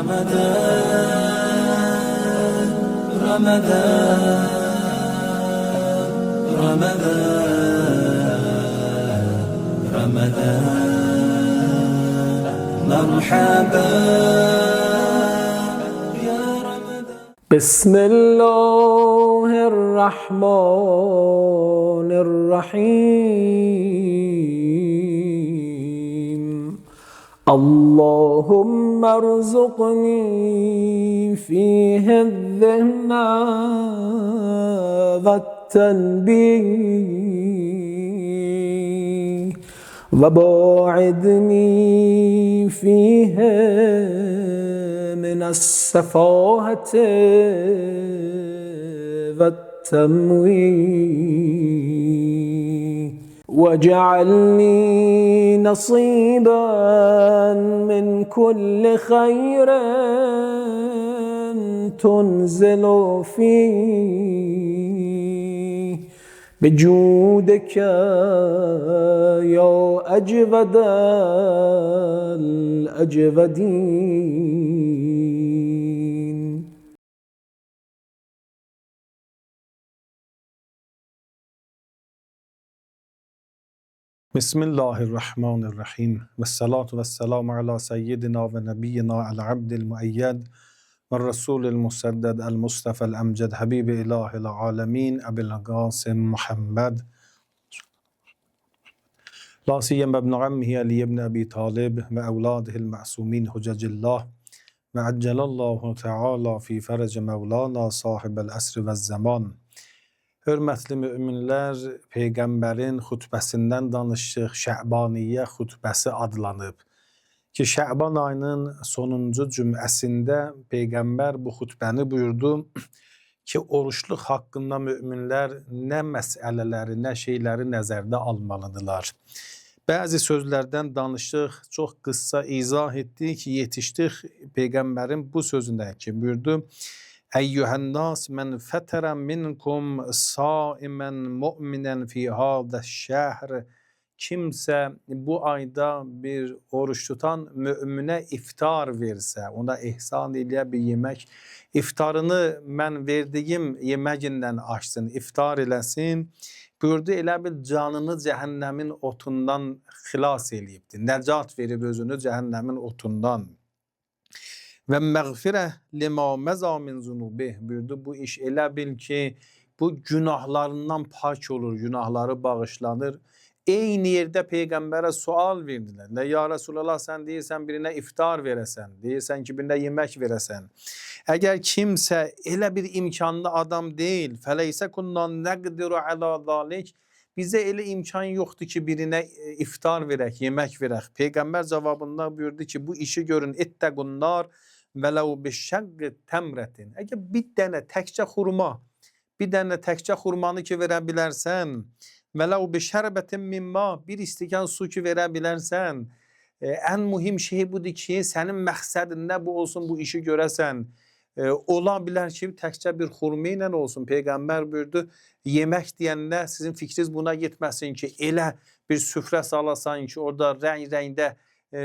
رمضان رمضان رمضان رمضان مرحبا يا رمضان. بسم الله الرحمن الرحيم. اللهم ارزقني فيه الذهن والتنبيه وباعدني فيه من السفاهة والتمويه واجعلني نصيبا من كل خير تنزل فيه بجودك يا أجود الأجودين. بسم الله الرحمن الرحيم والصلاة والسلام على سيدنا ونبينا العبد المؤيد والرسول المسدد المصطفى الأمجد حبيب إله العالمين أبي القاسم محمد لا سيما ابن عمه علي بن أبي طالب وأولاده المعصومين حجج الله وعجل الله تعالى في فرج مولانا صاحب الأسر والزمان. Hörmətli müminlər, Peyğəmbərin xutbəsindən danışdıq, Şəbaniyyə xutbəsi adlanıb. Ki, Şəban ayının sonuncu cüməsində Peyğəmbər bu xutbəni buyurdu ki, oruçluq haqqında müminlər nə məsələləri, nə şeyləri nəzərdə almalıdırlar. Bəzi sözlərdən danışdıq, çox qısa izah etdik ki, yetişdik Peyğəmbərin bu sözündə ki, buyurdu: Eyyühennas men fetere minkum saimen mu'minen fi hâdeş şehr. Kimsə bu ayda bir oruç tutan müminə iftar versə, ona ihsan eləyə bir yemək, iftarını mən verdiyim yeməgindən açsın, iftar eləsin. Buyurdu, elə bir canını cəhənnəmin otundan xilas eləyibdir. Nəcat verib özünü cəhənnəmin otundan. Və məğfirə limə məza min zunubih. Buyurdu, bu iş elə bil ki, bu günahlarından pak olur, günahları bağışlanır. Eyni yerdə Peyğəmbərə sual verdilər. Ya Resulallah, sən deyirsən birinə iftar verəsən, deyirsən ki, birinə yemək verəsən. Əgər kimsə elə bir imkanlı adam deyil, fəleysə kunnan nəqdiru əla zalik, bizə elə imkan yoxdur ki, birinə iftar verək, yemək verək. Peyğəmbər cavabında buyurdu ki, bu işi görün, ittəqunnar vələv bişşəqqi təmrətin. Əgər bir dənə təkcə xurmanı ki verə bilərsən, vələv bişərbətin mimma, bir istikan su ki verə bilərsən, ən mühim şey budur ki, sənin məqsədində bu olsun, bu işi görəsən. Ola bilər ki, təkcə bir xurma ilə olsun. Peyğəmbər buyurdu, yemək deyəndə sizin fikriniz buna getməsin ki, elə bir süfrə salasan ki, orada rəng-rəngdə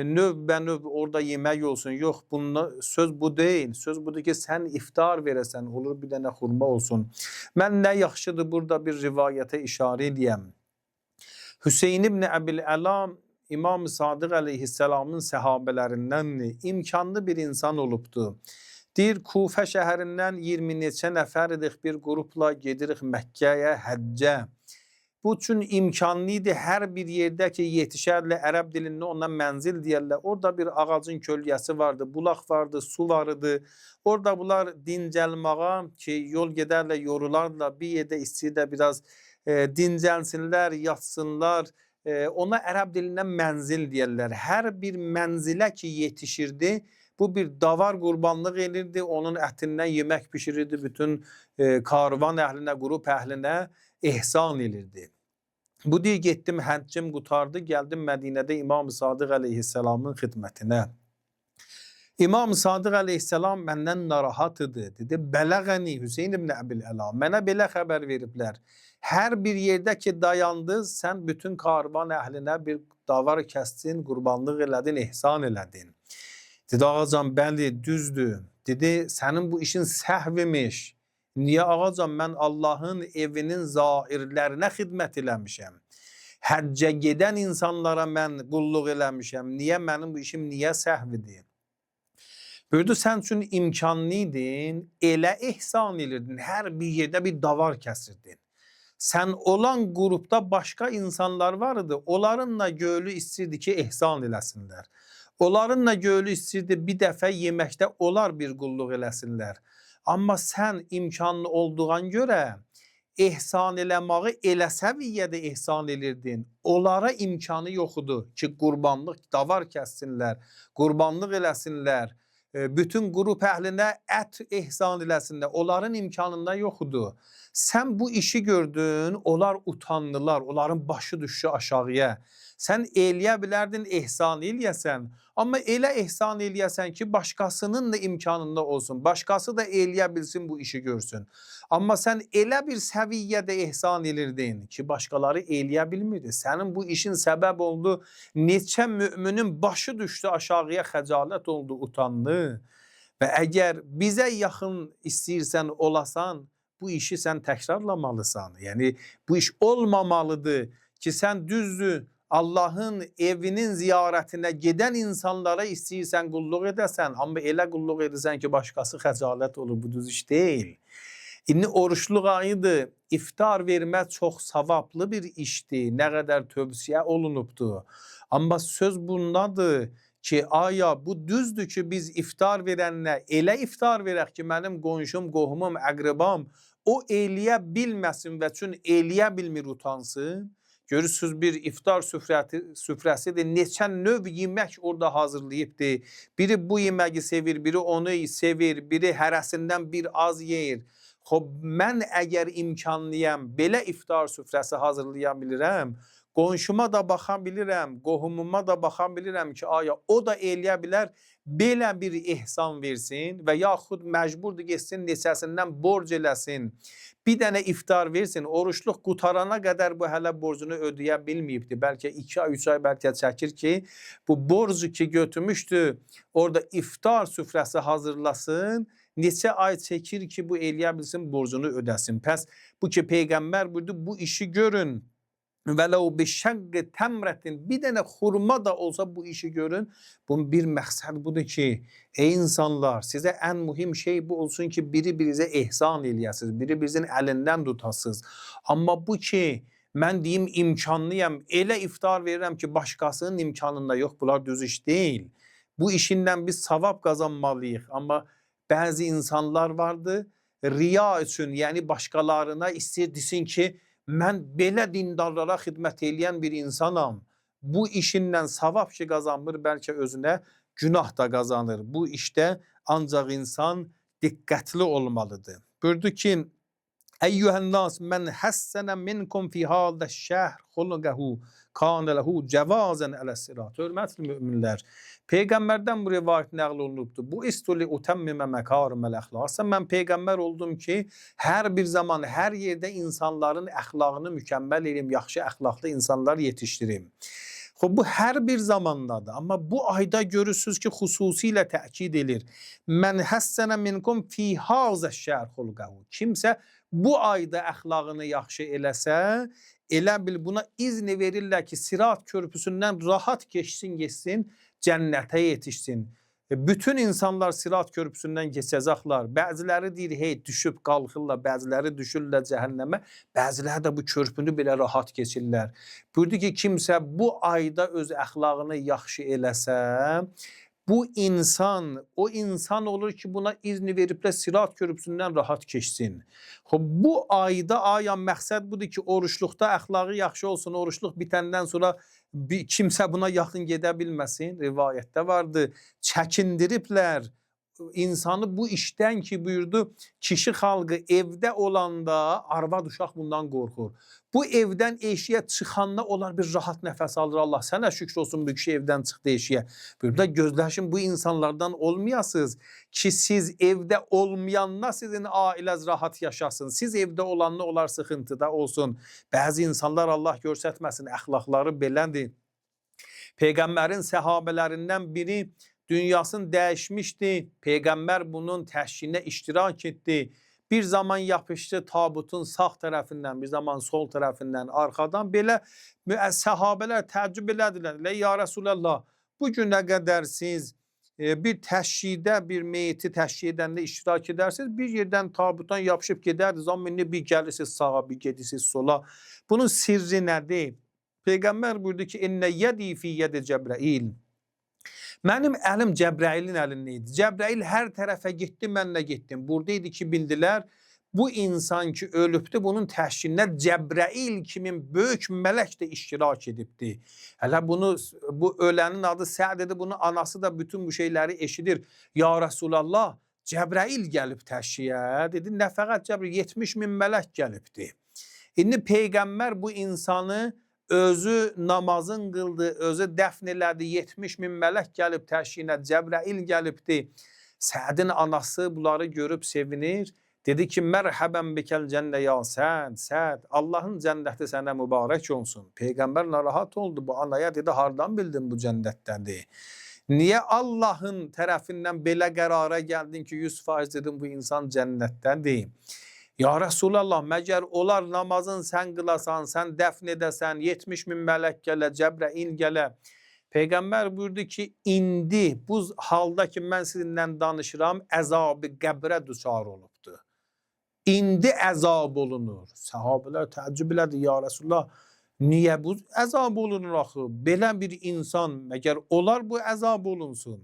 növ orada yemək olsun. Yox, söz bu deyil. Söz budur ki, sən iftar verəsən, olur bir dənə xurma olsun. Mən nə yaxşıdır burada bir rivayətə işarə edəyəm. Hüseyin ibn Əbil Əlam İmam-ı Sadiq əleyhisselamın səhabələrindəndir. İmkanlı bir insan olubdu. Deyir, Kufə şəhərindən 20 neçə nəfərdik bir qrupla gedirik Məkkəyə, həccə. Bu üçün imkanlı idi, hər bir yerdə ki yetişərlə, ərəb dilində ona mənzil deyərlər. Orada bir ağacın kölgəsi vardı, bulaq vardı, su vardı. Orada bunlar dincəlməğa ki, yol gedərlə, yorularla, bir yerdə istəyirlər biraz dincəlsinlər, yatsınlar. Ona ərəb dilində mənzil deyərlər. Hər bir mənzilə ki yetişirdi, bu bir davar qurbanlıq elirdi, onun ətindən yemək pişirirdi, bütün karvan əhlinə, qrup əhlinə ihsan elirdi. Bu deyir, getdim, həccim qutardı, gəldim Mədinədə İmam-ı Sadiq əleyhisselamın xidmətinə. İmam-ı Sadiq əleyhisselam məndən narahat idi. Dedi, bələğəni Hüseyin ibn Əbil Əlam, mənə belə xəbər veriblər. Hər bir yerdə ki dayandınız, sən bütün karvan əhlinə bir davar kəsdin, qurbanlıq elədin, ihsan elədin. Dedi ağacan bəli düzdür. Dedi senin bu işin səhvimiş. Niye ağacan ben Allah'ın evinin zairlerine xidmət eləmişəm. Həccə gedən insanlara mən qulluq eləmişəm. Niye mənim bu işim niye səhvidir? Buyurdu sen üçün imkanlıydın, elə ihsan edirdin. Her bir yerde bir davar kəsirdin. Sen olan grupta başka insanlar vardı. Onlarınla göğlü istirdi ki ihsan eləsinlər. Onlarınla göğlü istirdi bir dəfə yeməkdə onlar bir qulluq eləsinlər. Amma sən imkanlı olduğun göre ihsan eləməyi elə səviyyədə ihsan edirdin. Onlara imkanı yoxudu ki qurbanlıq davar kəssinlər, qurbanlıq eləsinlər. Bütün grup əhlinə ət ihsan eləsinlər. Onların imkanında yoxudu. Sen bu işi gördün, onlar utandılar, onların başı düştü aşağıya. Sen eləyə bilərdin, ihsan eləyəsən. Amma elə ihsan eləyəsən ki, başkasının da imkanında olsun. Başkası da eləyə bilsin, bu işi görsün. Amma sen elə bir səviyyədə ihsan edirdin ki, başkaları eləyə bilmirdi. Senin bu işin səbəb oldu. Neçə müminin başı düştü aşağıya, xəcalət oldu, utandı. Və əgər bizə yaxın istəyirsən olasan, bu işi sen təkrarlamalısan. Yani bu iş olmamalıdır ki sen düzdür Allah'ın evinin ziyaretine giden insanlara istəyirsən qulluq edəsən. Amma elə qulluq edirsən ki başkası xəcalət olur. Bu düz iş değil. İndi oruçluq ayıdır. İftar vermək çox savablı bir işdir. Nə qədər tövsiyə olunubdur. Amma söz bundadır ki aya bu düzdür ki biz iftar verənlə elə iftar verək ki mənim qonşum, qohumum, əqribam o eləyə bilməsin və üçün eləyə bilmir utansın. Görürsünüz bir iftar süfrəsidir. Neçə növ yemək orada hazırlayıbdır. Biri bu yeməyi sevir, biri onu sevir, biri hərəsindən bir az yeyir. Mən əgər imkanlıyam, belə iftar süfrəsi hazırlaya bilirəm, qonşuma da baxa bilirəm, qohumuma da baxa bilirəm ki, aya o da eləyə bilər, belə bir ihsan versin və yaxud məcburdur geçsin, neçəsindən borc eləsin. Bir dənə iftar versin, oruçluq qutarana qədər bu hələ borcunu ödəyə bilməyibdi. Bəlkə 2 ay, 3 ay bəlkə çəkir ki, bu borcu ki götürmüşdü, orada iftar süfrəsi hazırlasın, neçə ay çəkir ki bu eləyə bilsin, borcunu ödəsin. Pəs bu ki Peyğəmbər buyurdu, bu işi görün. Vələv bişəqqi təmrətin, bir dənə xurma da olsa bu işi görün. Bunun bir məqsəd budur ki, ey insanlar, sizə ən mühim şey bu olsun ki, biri-birinizə ihsan eləyəsiniz, biri-birinizin əlindən tutasınız. Amma bu ki, mən deyim imkanlıyam, elə iftar verirəm ki, başkasının imkanında yox, bunlar düz iş deyil. Bu işindən biz savab qazanmalıyıq. Amma bəzi insanlar vardı, riya üçün, yəni başqalarına istəyir desin ki, mən belə dindarlara xidmət eləyən bir insanam. Bu işindən savab ki qazanmır, bəlkə özünə günah da qazanır. Bu işdə ancaq insan diqqətli olmalıdır. Buyurdu ki, Eyyuhən-nas, mən həssənə minkum fi hâzə şəhr xulqəhu kânə lehu cevazən ələs-sirat. Hörmətli müminlər, Peyğəmbərdən bu rivayət nəql olunubdur. Bu istuli utəmmimə məkarıməl əxlaq. Mən Peyğəmbər oldum ki, hər bir zaman, hər yerdə insanların əxlaqını mükəmməl edeyim, yaxşı əxlaqlı insanlar yetişdirim. Bu hər bir zamandadır. Amma bu ayda görürsünüz ki, xüsusilə təkid edilir. Mən həssənə minkum fi hâzə şəhr xulqəhu. Kimsə bu ayda əxlaqını yaxşı eləsə, elə bil buna izni verirlər ki, Sirat körpüsündən rahat geçsin, cənnətə yetişsin. Bütün insanlar Sirat körpüsündən geçəcəklər. Bəziləri deyir, hey, düşüb qalxırlar, bəziləri düşürlər cəhənnəmə, bəziləri də bu körpünü belə rahat keçirlər. Buyurdu ki, kimsə bu ayda öz əxlaqını yaxşı eləsə, bu insan, o insan olur ki, buna izni verib də Sirat körpüsündən rahat keçsin. Bu ayda ayan məqsəd budur ki, oruçluqda əxlaqı yaxşı olsun, oruçluq bitəndən sonra kimsə buna yaxın gedə bilməsin. Rivayətdə vardı, çəkindiriblər insanı bu işdən ki, buyurdu, kişi xalqı evdə olanda arvad uşaq bundan qorxur. Bu evdən eşiyə çıxanda onlar bir rahat nəfəs alır. Allah sənə şükür olsun, bu kişi evdən çıxdı eşiyə. Burada gözləşin, bu insanlardan olmayasınız ki, siz evdə olmayanla sizin ailəz rahat yaşasın. Siz evdə olanla onlar sıxıntıda olsun. Bəzi insanlar Allah görsətməsin, əxlaqları belədir. Peyğəmbərin səhabələrindən biri dünyasını dəyişmişdi. Peygamber bunun təşkilinə iştirak etdi. Bir zaman yapışdı tabutun sağ tərəfindən, bir zaman sol tərəfindən, arxadan. Belə səhabələr təəccüb elədilər. Ya Resulallah, bu günə qədər siz bir təşkidə, bir meyti təşkil edəndə iştirak edərsiniz. Bir yerdən tabutdan yapışıb gedərdiniz. Amma indi bir gəlirsiniz sağa, bir gedirsiniz sola. Bunun sirri nədir? Peygamber buyurdu ki, "İnne yedi fi yedi Cebrail." Mənim əlim Cəbrailin əlindəydi. Cəbrail hər tərəfə getdi, mənlə getdim. Buradaydı ki, bildilər, bu insan ki ölübdü, bunun təşkilinə Cəbrail kimin böyük mələk də iştirak edibdi. Hələ bunu, bu ölənin adı Səd idi, bunun anası da bütün bu şeyləri eşidir. Ya Resulallah, Cəbrail gəlib təşkiyə, dedi, nə fəqət Cəbrail, 70 min mələk gəlibdi. İndi Peygamber bu insanı özü namazın qıldı, özü dəfn elədi, 70 min mələk gəlib təşkilinə, Cəbrail gəlibdi. Sədin anası bunları görüb sevinir. Dedi ki, mərhəbən bikəl cənnə ya Səd, Səd, Allahın cənnəti sənə mübarək olsun. Peygamber narahat oldu, bu anaya dedi, hardan bildin bu cənnətdədir? Niye Allah'ın tərəfindən belə qərara gəldin ki, 100% dedim bu insan cənnətdədir? Ya Resulallah, məgər olar namazın sən qılasan, sən dəfn edəsən, 70 min mələk gələ, Cəbrail gələ. Peygamber buyurdu ki, indi bu halda ki mən sizinlə danışıram, əzab-ı qəbrə düçar olubdu. İndi əzab olunur. Səhabələr təəccüb elədi, ya Resulallah, niyə bu əzab olunur axı? Belə bir insan, məgər olar bu əzab olunsun?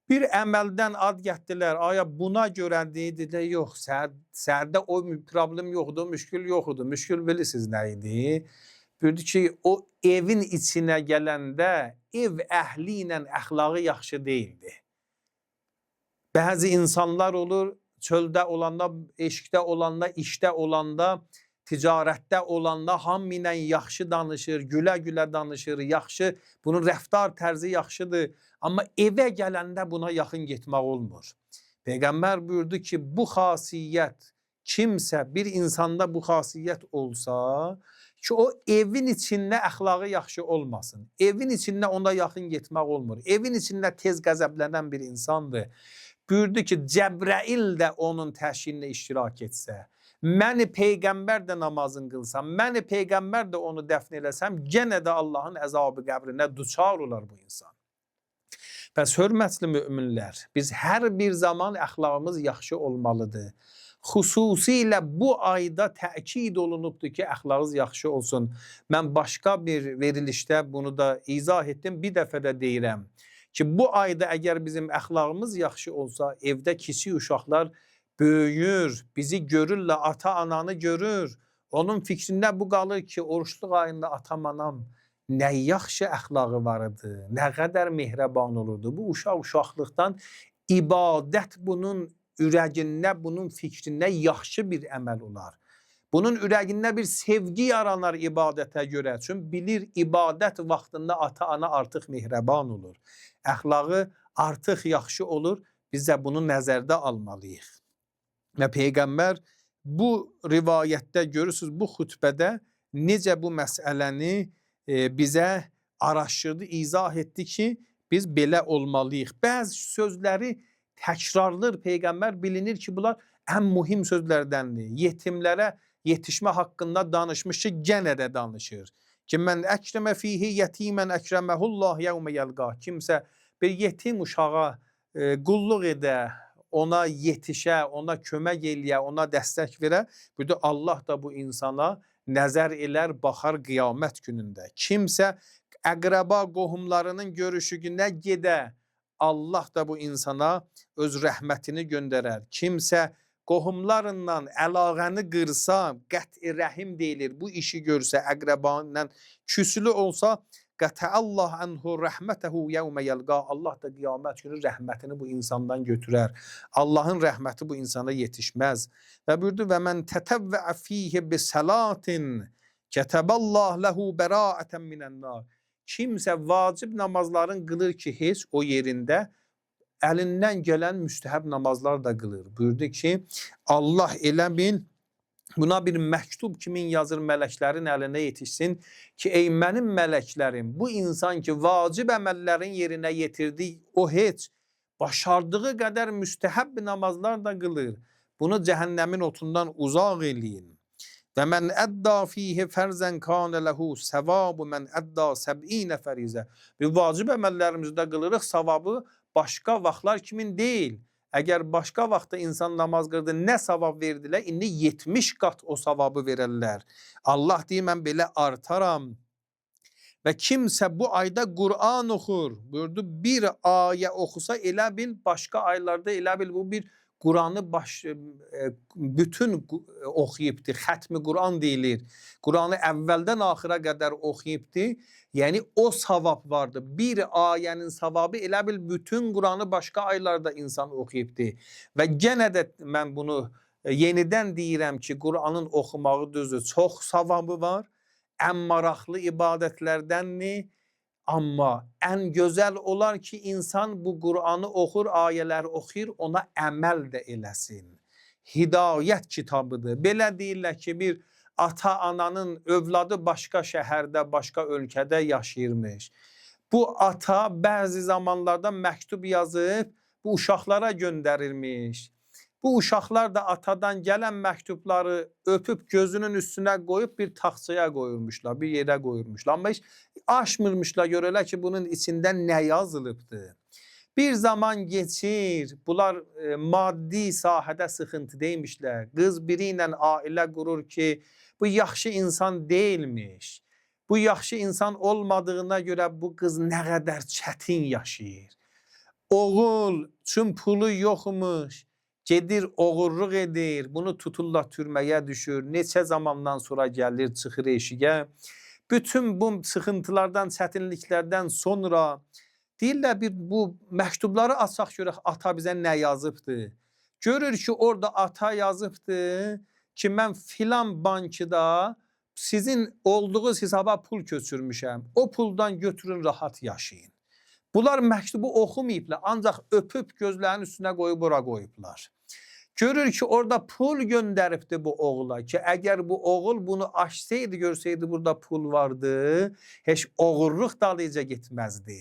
Bir əməldən ad getdilər. Aya buna görə dedilər, yox, sərdə o problem yoxdur, müşkül yoxdur. Müşkül bilirsiniz nə idi? Buyurdu ki, o evin içinə gələndə ev əhli ilə əxlaqı yaxşı deyildi. Bəzi insanlar olur, çöldə olanda, eşqdə olanda, işdə olanda, ticarətdə olanda hamı ilə yaxşı danışır, gülə-gülə danışır, yaxşı, bunun rəftar tərzi yaxşıdır. Amma evə gələndə buna yaxın getmək olmur. Peygamber buyurdu ki, bu xasiyyət kimsə, bir insanda bu xasiyyət olsa, ki o evin içində əxlaqı yaxşı olmasın. Evin içində ona yaxın getmək olmur. Evin içində tez qəzəblənən bir insandır. Buyurdu ki, Cəbrail də onun təşkilinə iştirak etsə, məni Peygamber də namazın qılsam, məni Peygamber də onu dəfn eləsəm, genə də Allahın əzabı qəbrinə düçar olar bu insan. Bəs hörmətli müminlər, biz hər bir zaman əxlaqımız yaxşı olmalıdır. Xüsusilə bu ayda təkid olunubdur ki, əxlaqınız yaxşı olsun. Mən başqa bir verilişdə bunu da izah etdim, bir dəfə də deyirəm ki, bu ayda əgər bizim əxlaqımız yaxşı olsa, evdə kiçik uşaqlar böyüyür, bizi görürlər, ata-ananı görür. Onun fikrində bu qalır ki, oruçluq ayında atam-anam nə yaxşı əxlağı var idi, nə qədər mehrəban olurdu. Bu uşaqlıqdan ibadət bunun ürəyində, bunun fikrində yaxşı bir əməl olar. Bunun ürəyində bir sevgi yaranar ibadətə görə. Çünki bilir, ibadət vaxtında ata-ana artıq mehrəban olur. Əxlağı artıq yaxşı olur. Biz də bunu nəzərdə almalıyıq. Və Peygamber bu rivayətdə görürsünüz, bu xütbədə necə bu məsələni bizə araşdırdı, izah etdi ki, biz belə olmalıyıq. Bəzi sözləri təkrarlar Peygamber, bilinir ki, bunlar ən mühim sözlərdəndir. Yetimlərə yetişmə haqqında danışmış ki, genə də danışır. Ki, mən əkrəmə fihi yetimən əkrəməhullah yevmə yəlqa. Kimsə bir yetim uşağa qulluq edə, ona yetişə, ona kömək eləyə, ona dəstək verə, burada Allah da bu insana nəzər elər, baxar qiyamət günündə. Kimsə əqrəba qohumlarının görüşünə gedə, Allah da bu insana öz rəhmətini göndərər. Kimsə qohumlarından əlaqəni qırsa, qət'i rəhim deyilir, bu işi görsə, əqrəbanla küslü olsa, qətəallah anhu rəhmətəhu yevmə yəlqa. Allah da qiyamət günü rəhmətini bu insandan götürər. Allahın rəhməti bu insana yetişməz. Və buyurdu, və mən tətəvvə fihi bi salatin kətəballah lehu bəraətən minənnar. Kimsə vacib namazların qılır ki, heç o yerində əlindən gələn müstəhəb namazlar da qılır. Buyurdu ki, Allah elə bil Buna bir məktub kimin yazır mələklərin əlinə yetişsin ki, ey mənim mələklərim, bu insan ki, vacib əməllərin yerinə yetirdi, o heç başardığı qədər müstəhəb namazlar da qılır. Bunu cəhənnəmin otundan uzaq eləyin. Və mən ədda fihi fərzən kanə ləhu səvabu mən ədda səb'inə fərizə. Bir vacib əməllərimizdə qılırıq, savabı başqa vaxtlar kimin deyil. Əgər başqa vaxtda insan namaz qırdı, nə savab verdilər, indi 70 qat o savabı verərlər. Allah deyir, mən belə artaram. Və kimsə bu ayda Qur'an oxur, buyurdu, bir ayə oxusa elə bil, başqa aylarda elə bil, bu bir Qur'anı bütün oxuyubdu, xətmi Qur'an deyilir. Qur'anı əvvəldən axıra qədər oxuyubdu. Yəni o savab vardı. Bir ayənin savabı elə bil bütün Qur'anı başqa aylarda insan oxuyubdu. Və yenə də mən bunu yenidən deyirəm ki, Qur'anın oxumağı düzdür, çox savabı var. Ən maraqlı ibadətlərdəndir. Amma ən gözəl olar ki, insan bu Qur'anı oxur, ayələri oxuyur, ona əməl də eləsin. Hidayət kitabıdır. Belə deyirlər ki, bir ata-ananın övladı başqa şəhərdə, başqa ölkədə yaşayırmış. Bu ata bəzi zamanlarda məktub yazıb, bu uşaqlara göndərirmiş. Bu uşaqlar da atadan gələn məktubları öpüb gözünün üstünə qoyub bir taxtaya qoyurmuşlar, bir yerə qoyurmuşlar. Amma heç aşmırmışlar, görürlər ki, bunun içində nə yazılıbdır. Bir zaman geçir, bunlar maddi sahədə sıxıntıdaymışlar. Qız biri ilə ailə qurur ki, bu yaxşı insan deyilmiş. Bu yaxşı insan olmadığına görə bu qız nə qədər çətin yaşayır. Oğul üçün pulu yoxmuş. Gedir, oğurluq edir, bunu tuturlar türməyə düşür, neçə zamandan sonra gəlir, çıxır eşiyə. Bütün bu sıxıntılardan, çətinliklərdən sonra deyirlər, bu məktubları açaq görək, ata bizə nə yazıbdır. Görür ki, orada ata yazıbdır ki, mən filan bankda sizin olduğunuz hesaba pul köçürmüşəm, o puldan götürün, rahat yaşayın. Bunlar məktubu oxumayıblar, ancaq öpüb gözlərinin üstünə qoyub ora qoyublar. Görür ki, orada pul göndəribdi bu oğula ki, əgər bu oğul bunu açsaydı, görsəydi burada pul vardı, heç oğurluq dalıca getməzdi.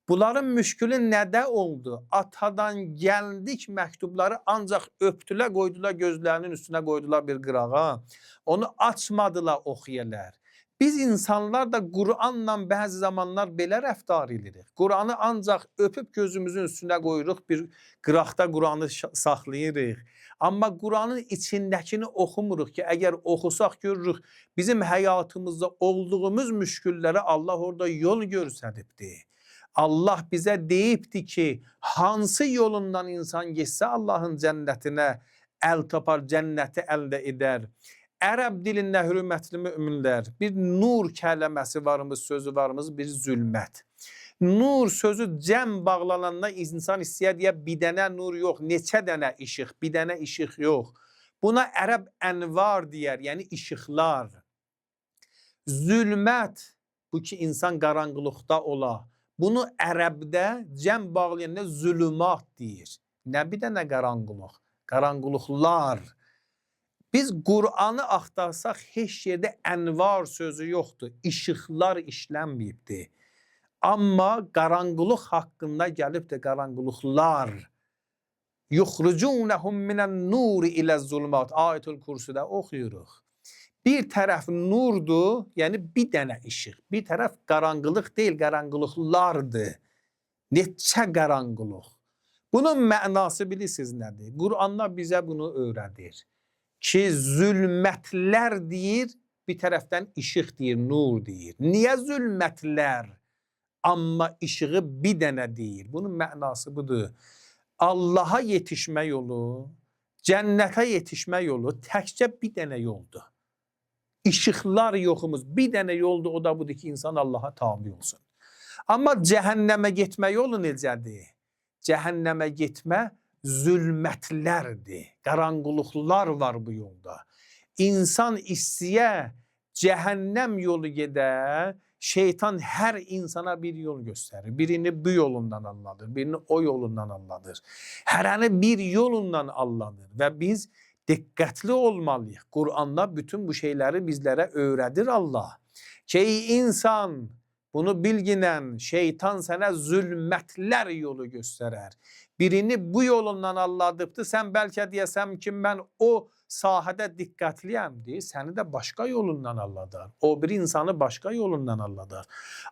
Bunların müşkülü nədə oldu? Atadan gəldik məktubları ancaq öpdülər, qoydular gözlərinin üstünə qoydular bir qırağa. Onu açmadılar oxuyələr. Biz insanlar da Qur'anla bəzi zamanlar belə rəftar edirik. Qur'anı ancaq öpüb gözümüzün üstünə qoyuruq, bir qıraqda Qur'anı saxlayırıq. Amma Qur'anın içindəkini oxumuruq ki, əgər oxusaq görürük, bizim həyatımızda olduğumuz müşkülləri Allah orada yol göstəribdi. Allah bizə deyibdi ki, hansı yolundan insan geçsə Allahın cənnətinə əl tapar, cənnəti əldə edər. Ərəb dilində hörmətli müminlər, bir nur kəlməsi varımız, sözü varımız, bir zülmət. Nur sözü cəm bağlananda insan istəyər deyə bir dənə nur yox, neçə dənə işıq, bir dənə işıq yox. Buna ərəb ənvar deyər, yəni işıqlar. Zülmət, bu ki insan qaranqılıqda ola. Bunu ərəbdə cəm bağlayanda zülümat deyir. Nə bir dənə qaranqılıq? Qaranqılıqlar. Biz Qur'anı axtarsaq, heç yerdə ənvar sözü yoxdur. İşıqlar işlənməyibdir. Amma qaranqılıq haqqında gəlib də qaranqılıqlar. Yuxrucunəhum minən nuri ilə zulmat. Ayətül Kürsüdə oxuyuruq. Bir tərəf nurdur, yəni bir dənə işıq. Bir tərəf qaranqılıq deyil, qaranqılıqlardır. Neçə qaranqılıq. Bunun mənası bilirsiniz nədir? Qur'anlar bizə bunu öyrədir. Ki zülmətlər deyir, bir tərəfdən işıq deyir, nur deyir. Niyə zülmətlər? Amma işığı bir dənə deyir. Bunun mənası budur. Allaha yetişmə yolu, cənnətə yetişmə yolu təkcə bir dənə yoldur. İşıqlar yoxumuz, bir dənə yoldur, o da budur ki, insan Allaha tabi olsun. Amma cəhənnəmə getmə yolu necədir? Cəhənnəmə getmə zülmətlərdir, qaranqılıqlar var bu yolda. İnsan istəyə cəhənnəm yolu gedə, şeytan hər insana bir yol göstərir. Birini bu yolundan anladır, birini o yolundan anladır. Hərəni bir yolundan anladır və biz dikkatli olmalıyıq. Kur'an'da bütün bu şeyleri bizlere öğretir Allah. Ki insan bunu bilginen şeytan sana zulmetler yolu gösterer. Birini bu yolundan alladıbdı. Sen belki diyesem ki ben o sahada dikkatliyim diye seni de başka yolundan alladar. O bir insanı başka yolundan alladar.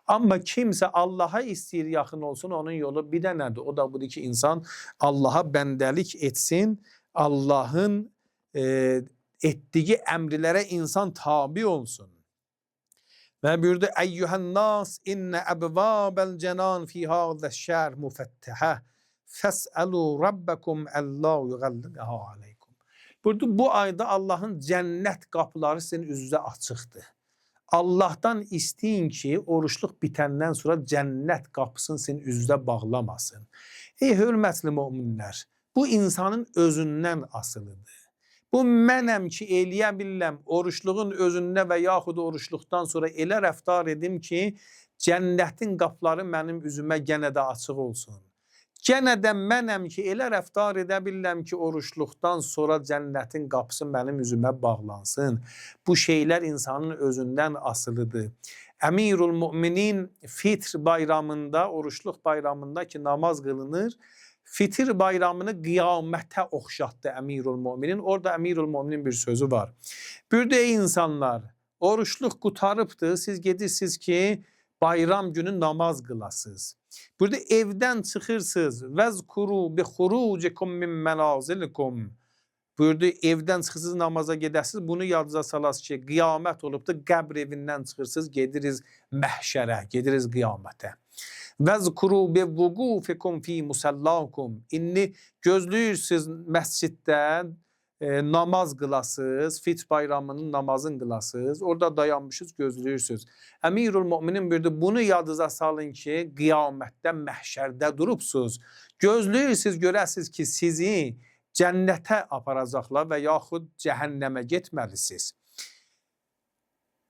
Ama kimse Allah'a isteyir yakın olsun, onun yolu bir denedir. O da budur ki insan Allah'a bendelik etsin. Allah'ın ettiği emrilere insan tabi olsun. Ve buyurdu eyyühen nas inne ebvâbel cenan fi hâzâ şehr mufettehe fes'elû rabbekum ellâhu yugalligaha aleykum. Buyurdu bu ayda Allah'ın cennet kapıları sizin üzünüze açıqdır. Allah'tan isteyin ki oruçluq bitəndən sonra cennet kapısını sizin üzünüze bağlamasın. Ey hürmetli müminler, bu insanın özündən asılıdır. Bu mənəm ki eləyə biləm oruçluğun özündə və yaxud oruçluqdan sonra elə rəftar edim ki cənnətin qapıları mənim üzümə genə də açıq olsun. Genə də mənəm ki elə rəftar edə biləm ki oruçluqdan sonra cənnətin qapısı mənim üzümə bağlansın. Bu şeylər insanın özündən asılıdır. Əmirul Müminin Fitr bayramında, oruçluq bayramında ki namaz qılınır, Fitir bayramını qiyamətə oxşatdı Əmirul Müminin. Orada Əmirul Müminin bir sözü var. Buyurdu ey insanlar, oruçluq qutarıbdır, siz gedirsiniz ki bayram günü namaz qılasınız. Burada evdən çıxırsınız. Vəzkuru bi xurucikum min mənazilikum. Buyurdu evdən çıxırsınız namaza gedəsiniz. Bunu yadınıza salasınız ki qiyamət olubdur. Qəbr evindən çıxırsınız, gediriz məhşərə, gediriz qiyamətə. Vəzkuru bi vuqufikum fi musallakum. İndi gözləyirsiniz məsciddə namaz qılasınız, Fitr bayramının namazını qılasınız. Orada dayanmışsınız, gözləyirsiniz. Əmirul Müminin buyurdu bunu yadınıza salın ki qiyamətdə məhşərdə durubsuz. Gözləyirsiniz, görəsiniz ki sizi cənnətə aparacaqlar və yaxud cəhənnəmə getməlisiniz.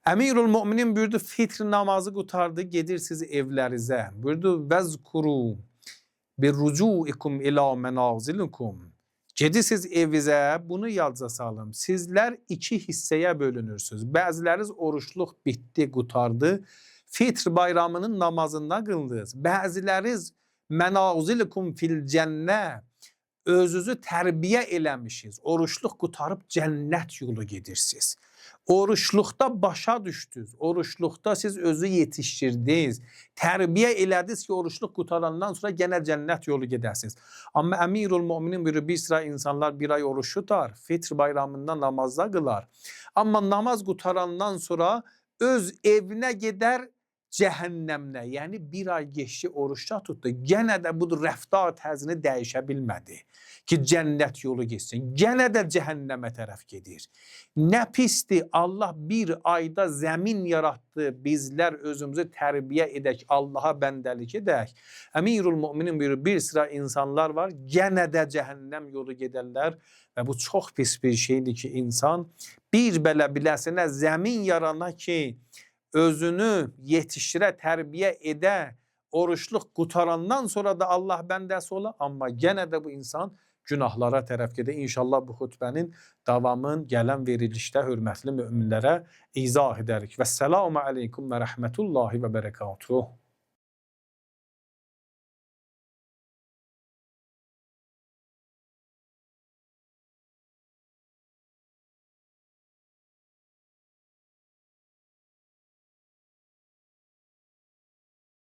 Əmirul Müminin buyurdu Fitr namazı qutardı, gedirsiniz evlərinizə. Buyurdu vəzkuru bi rucuikum ila mənazilikum. Gedirsiniz evinizə, bunu yadınıza salın. Sizlər iki hissəyə bölünürsünüz. Bəziləriniz oruçluq bitdi, qutardı. Fitr bayramının namazında qıldınız. Bəziləriniz mənazilikum fil cənnə. Özünüzü tərbiyə eləmişsiniz. Oruçluq qutarıb cənnət yolu gedirsiniz. Oruçluqda başa düşdünüz. Oruçluqda siz özü yetişdirdiniz. Tərbiyə elədiniz ki oruçluq qutarandan sonra yenə cənnət yolu gedəsiniz. Amma Əmirul Müminin buyuruyor bir sıra insanlar bir ay oruç tutar. Fitr bayramında namazda qılar. Amma namaz qutarandan sonra öz evinə gedər cəhənnəmlə. Yəni bir ay geçti oruçda tutdu. Genə də bu rəftar tərzini dəyişə bilmədi. Ki cənnət yolu geçsin. Genə də cəhənnəmə tərəf gedir. Nə pisdir Allah bir ayda zəmin yarattı. Bizlər özümüzü tərbiyə edək. Allah'a bəndəlik edək. Əmirul Müminin buyuruyor bir sıra insanlar var. Genə də cəhənnəm yolu gedərlər. Və bu çox pis bir şeydir ki insan bir belə biləsinə zəmin yarana ki özünü yetiştirə, tərbiyə edə, oruçluq qutarandan sonra da Allah bəndəsi ola. Amma genə də bu insan günahlara tərəf gedir. İnşallah bu xutbənin davamın gələn verilişdə hörmətli müminlərə izah edərik. Vəssalamu aleykum və rəhmətullahi və bərəkatuhu.